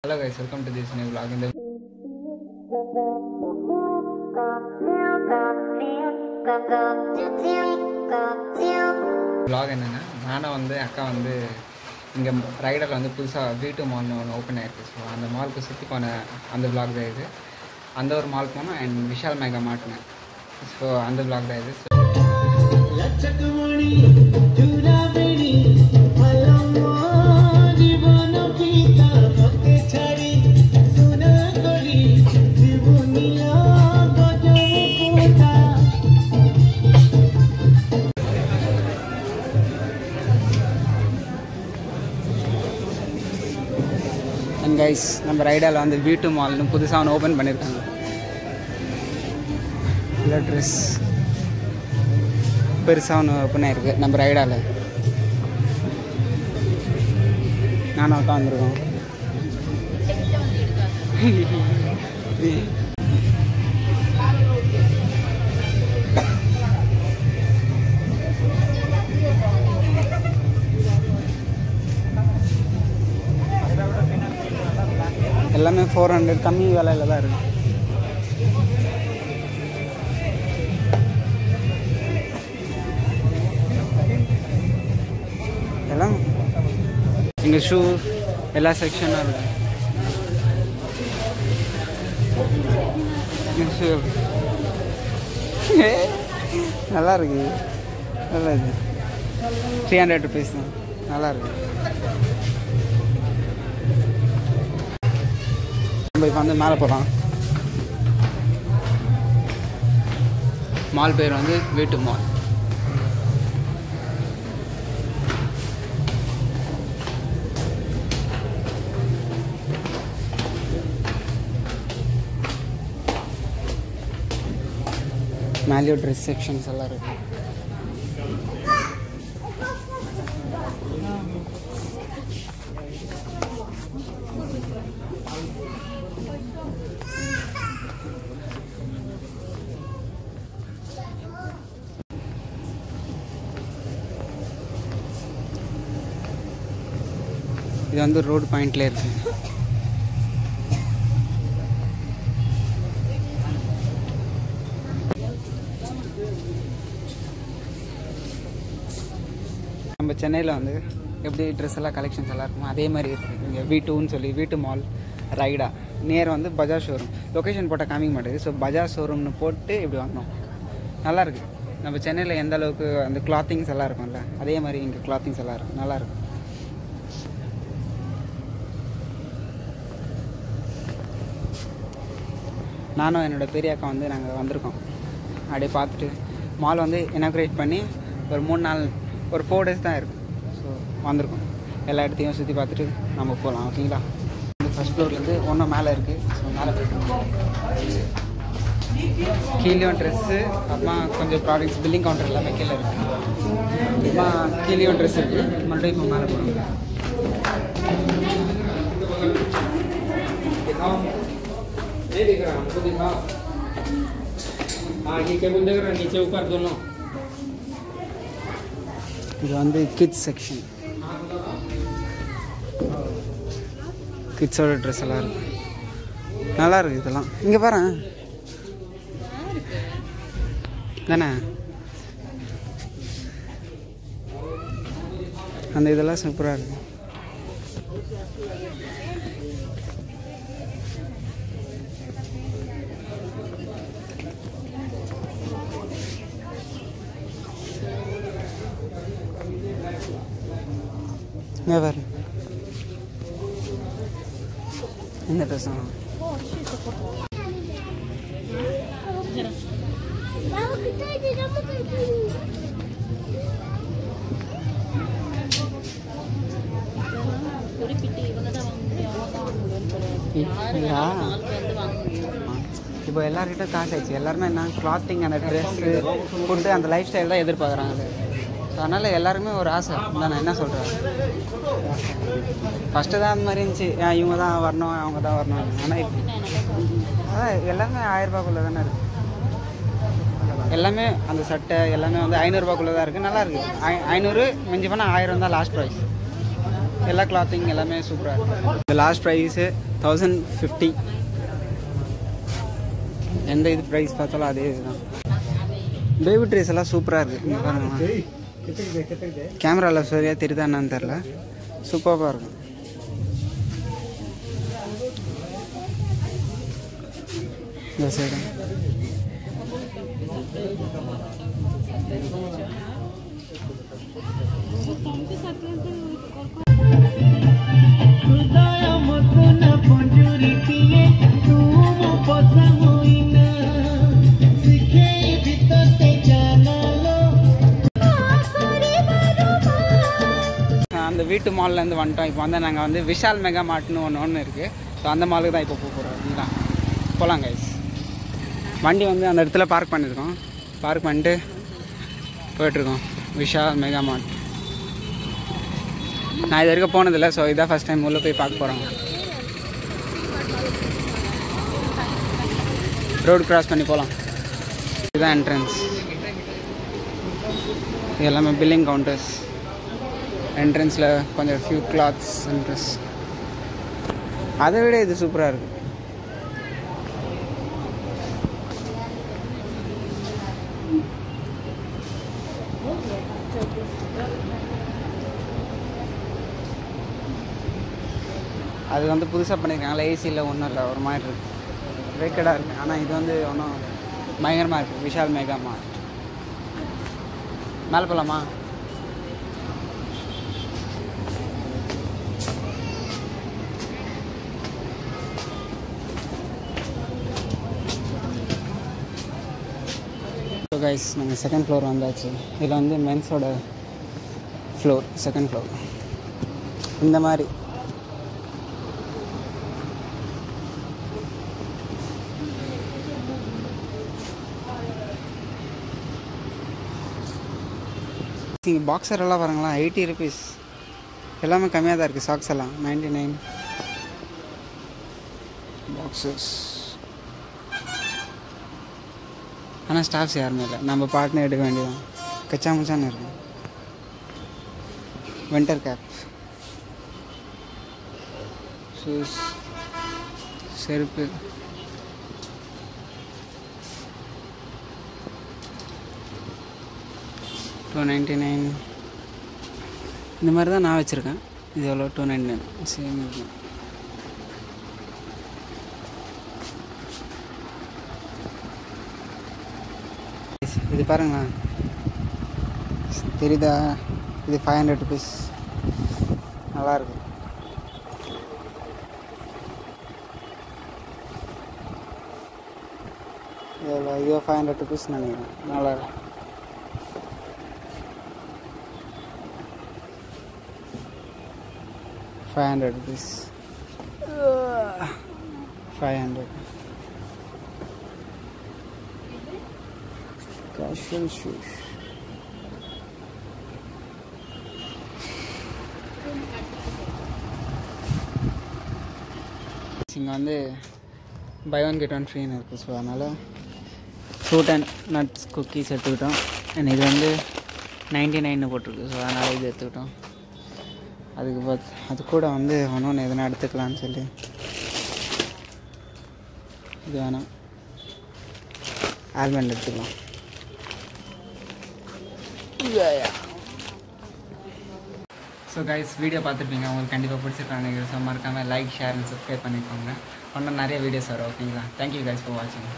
Hello guys, welcome to this new vlog. In the vlog என்னன்னா நானா அக்கா இங்க ரைடர்ல புதுசா V2 மால் ஓபன் ஆயிருக்கு. சோ அந்த மால்க்கு சுத்தி போன அந்த vlog தான் இது. அந்த ஒரு மால் போனா and விஷால் மெகா மார்ட்னு. சோ அந்த vlog தான் இது. லட்சக்கமணி துராவேணி ஹலோ ஜீவன பீதா பக்கே छड़ी सुना करी जीवनिया गजब कोटा. And guys, நம்ம ரைடால V2 மால்னு புதுசா ஓபன் பண்ணிருக்காங்க. இந்த Dress பெருசா ஓபன் ஆயிருக்கு நம்ம ரைடால. நானும் அக்கா வந்திருக்கோம். எல்லாமே 400 கம்மி விலையில தான் இருக்கு. எல்லாம் இங்க ஷூ எல்லா செக்ஷனும் இருக்கு. நல்லா இருக்கு, நல்லா இருக்கு. 300 rupees தான், நல்லா இருக்கு. நம்ம இப்போ மேலே போகலாம். மால் பேர் V2 மால். மேலே ட்ரெஸ் செக்ஷன்ஸ் எல்லாம் இருக்கு. இது ரோடு பாயிண்ட்ல இருக்கு. நம்ம சென்னையில் எப்படி ட்ரெஸ் எல்லாம் கலெக்ஷன்ஸ் எல்லாம் இருக்குமோ அதே மாதிரி இருக்குது. இங்கே V2ன்னு சொல்லி V2 மால் ரைடா நியர் பஜாஜ் ஷோரூம். லொக்கேஷன் போட்டால் காமிக்க மாட்டேங்குது. ஸோ பஜாஜ் ஷோரூம்னு போட்டு இப்படி வாங்கினோம். நல்லாயிருக்கு. நம்ம சென்னையில் எந்த அளவுக்கு அந்த கிளாத்திங்ஸ் எல்லாம் இருக்கும்ல அதே மாதிரி இங்கே கிளாத்திங்ஸ் எல்லாம் இருக்கும். நல்லாயிருக்கு. நானும் என்னோடய பெரிய அக்கா நாங்கள் வந்திருக்கோம். அப்படியே பார்த்துட்டு மால் இனாக்ரேட் பண்ணி ஒரு 3 நாள் ஒரு 4 days தான் இருக்குது. ஸோ வந்திருக்கோம். எல்லா இடத்தையும் சுற்றி பார்த்துட்டு நம்ம போகலாம். ஓகேங்களா? ஃபஸ்ட் ஃப்ளோர்லேருந்து ஒன்றும் மேலே இருக்குது. ஸோ மேலே போய்ட்டு கீழேயும் ட்ரெஸ்ஸு, அப்புறமா கொஞ்சம் ப்ராடக்ட்ஸ், பில்லிங் கவுண்டர் எல்லாமே கீழே இருக்குது. அப்புறமா கீழேயும் ட்ரெஸ் இருக்குது. மறுபடியும் இப்போ மேலே போகணும். ये देख रहा हमको दिखा। हाँ ये केबल देख रहा नीचे ऊपर दोनों. இது கிட்ஸ் செக்ஷன். கிட்ஸோட ட்ரெஸ் எல்லாம் இருக்கு. நல்லா இருக்கு இதெல்லாம். இங்கே பாரு தானே அந்த இதெல்லாம் சூப்பராக இருக்கு. Never. இந்த ட்ரெஸ் இப்போ எல்லார்கிட்ட காசு ஆயிடுச்சு. எல்லாருமே என்ன கிளாத்திங், அந்த ட்ரெஸ்ஸு, ஃபுட்டு, அந்த லைஃப் ஸ்டைல் தான் எதிர்பார்க்குறாங்க. ஸோ அதனால் எல்லாருமே ஒரு ஆசை தான். நான் என்ன சொல்கிறேன், ஃபஸ்ட்டு தான் அந்த மாதிரி இருந்துச்சு. இவங்க தான் வரணும், அவங்க தான் வரணும். ஆனால் இப்போ அதான் எல்லாமே 1000 ரூபாய்க்குள்ளே தானே இருக்குது. எல்லாமே அந்த சட்டை எல்லாமே 500 ரூபாய்க்குள்ளே தான் இருக்குது. நல்லா இருக்குது. 500 மிஞ்சி போனால் 1000 தான் லாஸ்ட் ப்ரைஸ். எல்லா கிளாத்திங் எல்லாமே சூப்பராக இருக்குது. இந்த லாஸ்ட் ப்ரைஸு 1050. எந்த இது ப்ரைஸ் பார்த்தாலும் அதே இதுதான். பேபி ட்ரெஸ் எல்லாம் சூப்பராக இருக்குது. இங்கே பாருங்களேன், கேமராவில் சரியாக தெரியுதா என்னன்னு தெரில, சூப்பராக இருக்கும். இந்த சைடு அந்த வீட்டு மால்லேருந்து வந்துட்டோம். இப்போ வந்து நாங்கள் வந்து விஷால் மெகா மார்ட்னு ஒன்று இருக்குது. ஸோ அந்த மாலுக்கு தான் இப்போ போகிறோம். இதுதான் போகலாம் கைஸ். வண்டி வந்து அந்த இடத்துல பார்க் பண்ணியிருக்கோம். பார்க் பண்ணிட்டு போய்ட்டுருக்கோம் விஷால் மெகா மார்ட். நான் இது வரைக்கும் போனதில்லை. ஸோ இதான் ஃபஸ்ட் டைம் உள்ளே போய் பார்க்க போகிறோம். ரோடு கிராஸ் பண்ணி போகலாம். இதுதான் என்ட்ரன்ஸ். இது எல்லாமே பில்லிங் கவுண்டர்ஸ். என்ட்ரன்ஸில் கொஞ்சம் ஃபியூ கிளாத்ஸ் அண்ட் ட்ரெஸ். அதை விட இது சூப்பராக இருக்குது. அது வந்து புதுசாக பண்ணியிருக்காங்களா, ஏசியில் ஒன்றும் இல்லை, ஒரு மாதிரி இருக்குது, வேக்கடாக இருக்குது. ஆனால் இது வந்து ஒன்றும் பயங்கரமாக இருக்குது. விஷால் மெகா மார்ட். மேலே போகலாமா? ஸோ கைஸ், நாங்கள் செகண்ட் ஃப்ளோர் வந்தாச்சு. இதில் வந்து மென்ஸோட ஃப்ளோர், செகண்ட் ஃப்ளோர். இந்த மாதிரி இங்கே பாக்ஸர் எல்லாம் பாருங்களா, 80 rupees. எல்லாமே கம்மியாக தான் இருக்குது. சாக்ஸ் எல்லாம் 99 பாக்ஸஸ். ஆனால் ஸ்டாஃப்ஸ் யாருமே இல்லை, நம்ம பாட்னு எடுக்க வேண்டியதான். கச்சா முச்சான்னு இருக்கும். வின்டர் கேப், ஷூஸ், செருப்பு. $299. இந்த மாதிரி தான் நான் வச்சுருக்கேன். இது எவ்வளோ? $299. சேம் இருக்கும். இது பாருங்களேன், தெரியுதா? இது 500 rupees. நல்லாயிருக்கு. ஐயோ 500 rupees நினைக்கிறேன். நல்லாயிருக்கு. $500. 500. Casual shoes. இங்கே வந்து பை ஒன் கெட் ஒன் ஃப்ரீன்னு இருக்குது. ஸோ அதனால் ஃப்ரூட் அண்ட் நட்ஸ் குக்கீஸ் எடுத்துக்கிட்டோம். அண்ட் இது வந்து 99 போட்டிருக்கு. ஸோ அதனால் இது எடுத்துக்கிட்டோம். அது கூட வந்து ஒன்று எதனா எடுத்துக்கலான்னு சொல்லி இது வேணாம், ஆல்மண்ட் எடுத்துக்கலாம். ஸோ கைஸ், வீடியோ பார்த்துருப்பீங்க, உங்களுக்கு கண்டிப்பாக பிடிச்சிருக்காங்க நினைக்கிறேன். ஸோ மறக்காமல் லைக், ஷேர் அண்ட் சப்ஸ்கிரைப் பண்ணிக்கோங்க. இன்னும் நிறைய வீடியோஸ் வரும். ஓகேங்களா? தேங்க்யூ கைஸ் ஃபார் வாட்சிங்.